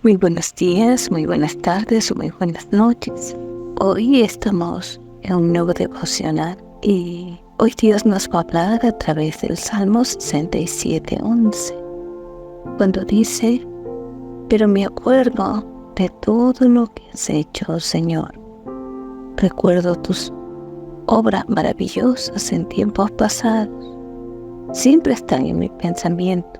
Muy buenos días, muy buenas tardes o muy buenas noches. Hoy estamos en un nuevo devocional y hoy Dios nos va a hablar a través del Salmo 67:11, cuando dice: pero me acuerdo de todo lo que has hecho, Señor. Recuerdo tus obras maravillosas en tiempos pasados. Siempre están en mi pensamiento.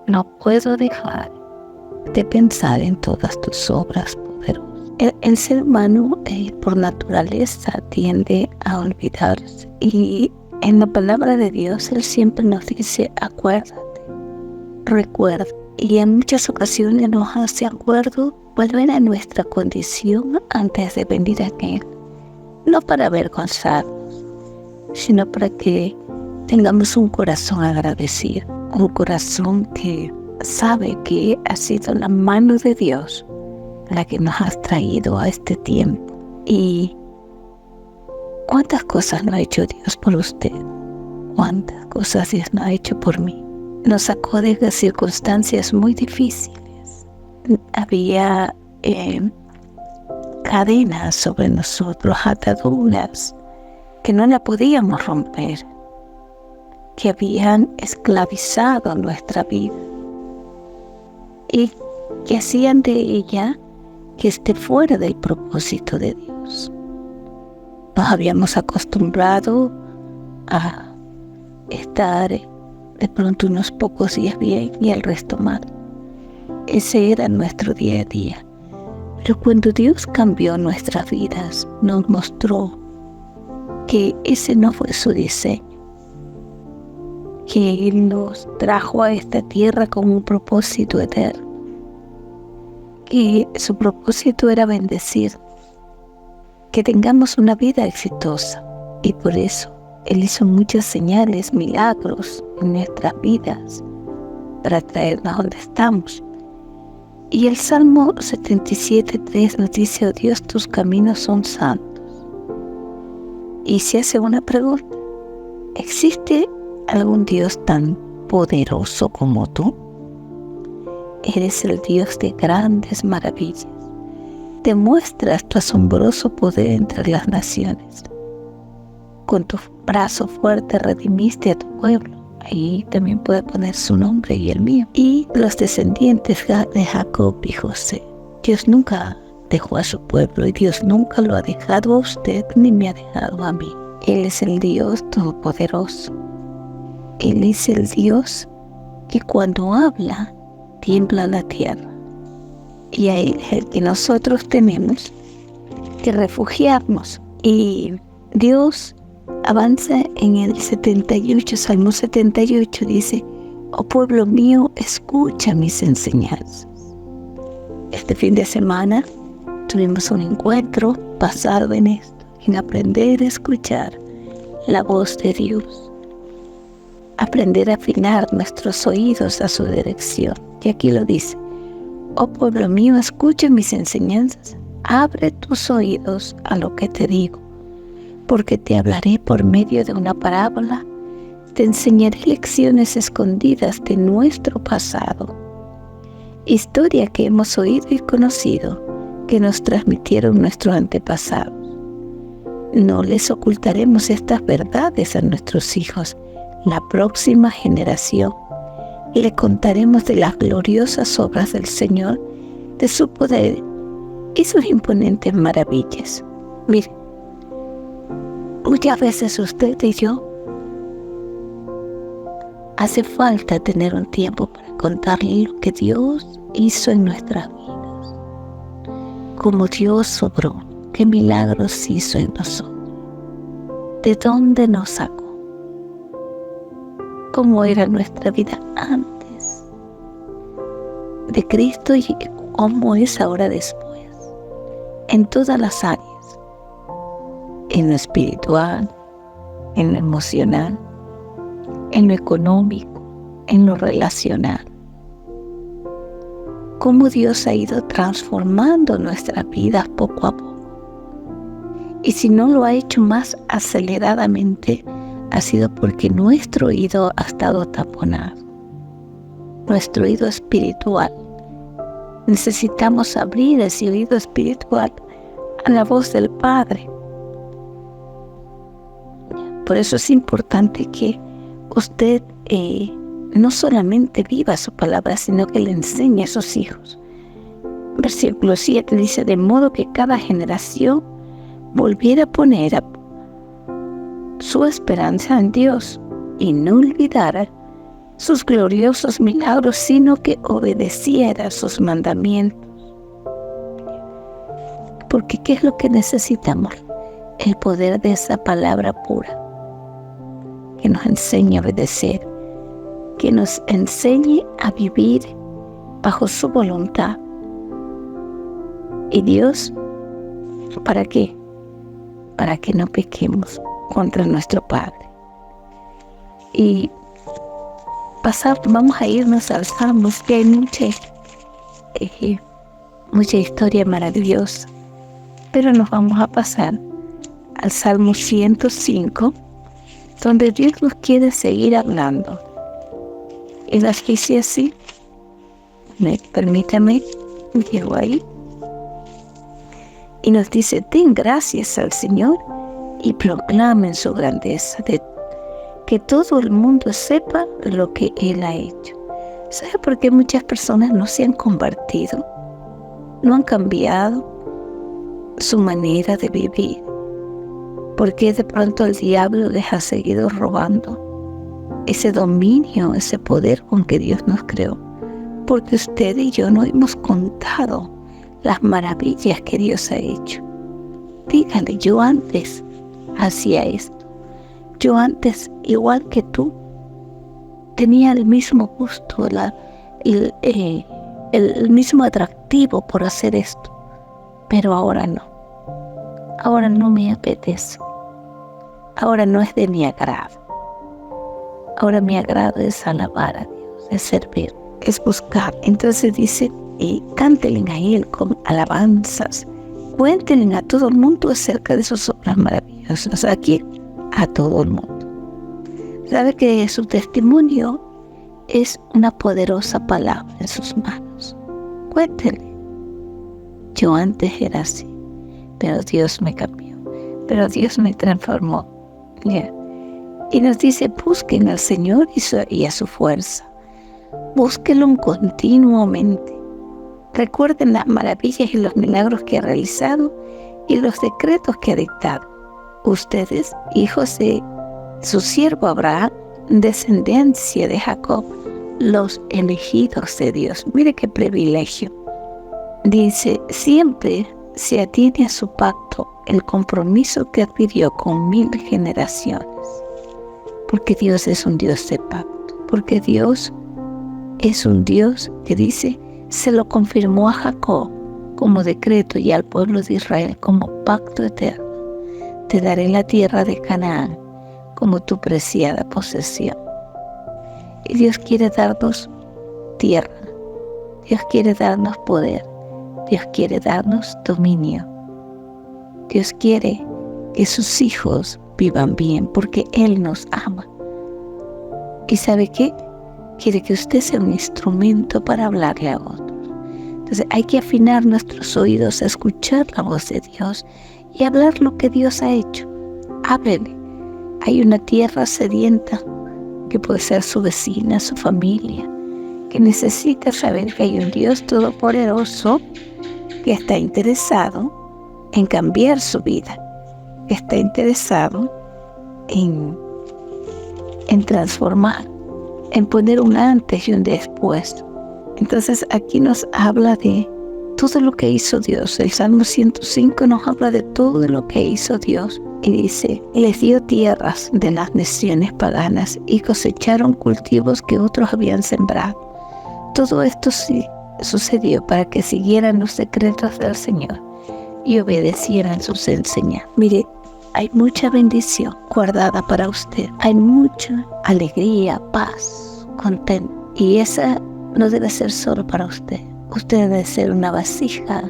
No puedo dejar de pensar en todas tus obras poderosas. El ser humano por naturaleza tiende a olvidarse, y en la palabra de Dios Él siempre nos dice: acuérdate, recuerda. Y en muchas ocasiones nos hace acuerdo volver a nuestra condición antes de venir a Él, no para avergonzarnos, sino para que tengamos un corazón agradecido, un corazón que sabe que ha sido la mano de Dios la que nos ha traído a este tiempo. Y cuántas cosas no ha hecho Dios por usted, cuántas cosas Dios no ha hecho por mí. Nos sacó de circunstancias muy difíciles. Había cadenas sobre nosotros, ataduras que no la podíamos romper, que habían esclavizado nuestra vida y que hacían de ella que esté fuera del propósito de Dios. Nos habíamos acostumbrado a estar de pronto unos pocos días bien y el resto mal. Ese era nuestro día a día. Pero cuando Dios cambió nuestras vidas, nos mostró que ese no fue su diseño, que Él nos trajo a esta tierra con un propósito eterno, que su propósito era bendecir, que tengamos una vida exitosa. Y por eso Él hizo muchas señales, milagros en nuestras vidas para traernos donde estamos. Y el Salmo 77:3 nos dice: oh Dios, tus caminos son santos. Y se hace una pregunta: ¿existe algún Dios tan poderoso como tú? Eres el Dios de grandes maravillas. Demuestras tu asombroso poder entre las naciones. Con tu brazo fuerte redimiste a tu pueblo. Ahí también puede poner su nombre y el mío. Y los descendientes de Jacob y José. Dios nunca dejó a su pueblo, y Dios nunca lo ha dejado a usted ni me ha dejado a mí. Él es el Dios todopoderoso. Él es el Dios que cuando habla tiembla la tierra. Y a Él es el que nosotros tenemos que refugiarnos. Y Dios avanza en el 78, Salmo 78, dice: oh pueblo mío, escucha mis enseñanzas. Este fin de semana tuvimos un encuentro basado en esto, en aprender a escuchar la voz de Dios, aprender a afinar nuestros oídos a su dirección. Y aquí lo dice: oh pueblo mío, escucha mis enseñanzas, abre tus oídos a lo que te digo, porque te hablaré por medio de una parábola, te enseñaré lecciones escondidas de nuestro pasado, historia que hemos oído y conocido, que nos transmitieron nuestros antepasados. No les ocultaremos estas verdades a nuestros hijos, la próxima generación. Le contaremos de las gloriosas obras del Señor, de su poder y sus imponentes maravillas. Mire, muchas veces usted y yo hace falta tener un tiempo para contarle lo que Dios hizo en nuestras vidas, cómo Dios obró, qué milagros hizo en nosotros, de dónde nos sacó, cómo era nuestra vida antes de Cristo y cómo es ahora después, en todas las áreas, en lo espiritual, en lo emocional, en lo económico, en lo relacional. Cómo Dios ha ido transformando nuestras vidas poco a poco. Y si no lo ha hecho más aceleradamente, ha sido porque nuestro oído ha estado taponado. Nuestro oído espiritual Necesitamos abrir ese oído espiritual a la voz del Padre. Por eso es importante que usted no solamente viva su palabra, sino que le enseñe a sus hijos. Versículo 7 dice: de modo que cada generación volviera a poner su esperanza en Dios y no olvidara sus gloriosos milagros, sino que obedeciera sus mandamientos. Porque ¿qué es lo que necesitamos? El poder de esa palabra pura, que nos enseñe a obedecer, que nos enseñe a vivir bajo su voluntad. ¿Y Dios? ¿Para qué? Para que no pequemos contra nuestro Padre. Y vamos a irnos al Salmos, que hay mucha historia maravillosa, pero nos vamos a pasar al Salmo 105, donde Dios nos quiere seguir hablando. Y las dice así, permítame, llego ahí, y nos dice: den gracias al Señor y proclamen su grandeza, que todo el mundo sepa lo que Él ha hecho. ¿Sabe por qué muchas personas no se han convertido? No han cambiado su manera de vivir. Porque de pronto el diablo les ha seguido robando ese dominio, ese poder con que Dios nos creó. Porque usted y yo no hemos contado las maravillas que Dios ha hecho. Dígale: yo antes hacía esto. Yo antes, igual que tú, tenía el mismo gusto, el mismo atractivo por hacer esto. Pero ahora no. Ahora no me apetece. Ahora no es de mi agrado. Ahora mi agrado es alabar a Dios, es servir, es buscar. Entonces dice: cántenle a Él con alabanzas. Cuéntenle a todo el mundo acerca de sus obras maravillosas. Aquí, a todo el mundo. Sabe que su testimonio es una poderosa palabra en sus manos. Cuéntenle: yo antes era así, pero Dios me cambió, pero Dios me transformó. Y nos dice: busquen al Señor y a su fuerza. Búsquenlo continuamente. Recuerden las maravillas y los milagros que ha realizado y los decretos que ha dictado. Ustedes, hijos de su siervo Abraham, descendencia de Jacob, los elegidos de Dios. Mire qué privilegio. Dice: siempre se atiene a su pacto, el compromiso que adquirió con 1000 generaciones. Porque Dios es un Dios de pacto. Porque Dios es un Dios que dice: se lo confirmó a Jacob como decreto y al pueblo de Israel como pacto eterno. Te daré la tierra de Canaán como tu preciada posesión. Y Dios quiere darnos tierra. Dios quiere darnos poder. Dios quiere darnos dominio. Dios quiere que sus hijos vivan bien porque Él nos ama. ¿Y sabe qué? Quiere que usted sea un instrumento para hablarle a otros. Entonces hay que afinar nuestros oídos a escuchar la voz de Dios y hablar lo que Dios ha hecho. Háblele. Hay una tierra sedienta que puede ser su vecina, su familia, que necesita saber que hay un Dios todopoderoso que está interesado en cambiar su vida, que está interesado en transformar, en poner un antes y un después. Entonces aquí nos habla de todo lo que hizo Dios. El Salmo 105 nos habla de todo lo que hizo Dios. Y dice: les dio tierras de las naciones paganas y cosecharon cultivos que otros habían sembrado. Todo esto sí sucedió para que siguieran los decretos del Señor y obedecieran sus enseñanzas. Mire, hay mucha bendición guardada para usted. Hay mucha alegría, paz, contento. Y esa no debe ser solo para usted. Usted debe ser una vasija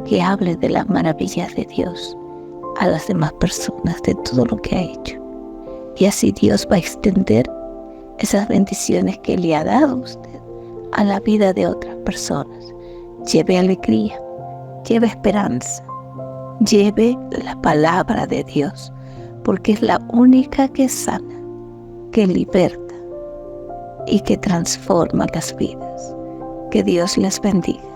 que hable de las maravillas de Dios a las demás personas, de todo lo que ha hecho. Y así Dios va a extender esas bendiciones que le ha dado a usted a la vida de otras personas. lleve alegría, lleve esperanza, lleve la palabra de Dios, porque es la única que sana, que liberta y que transforma las vidas. Que Dios les bendiga.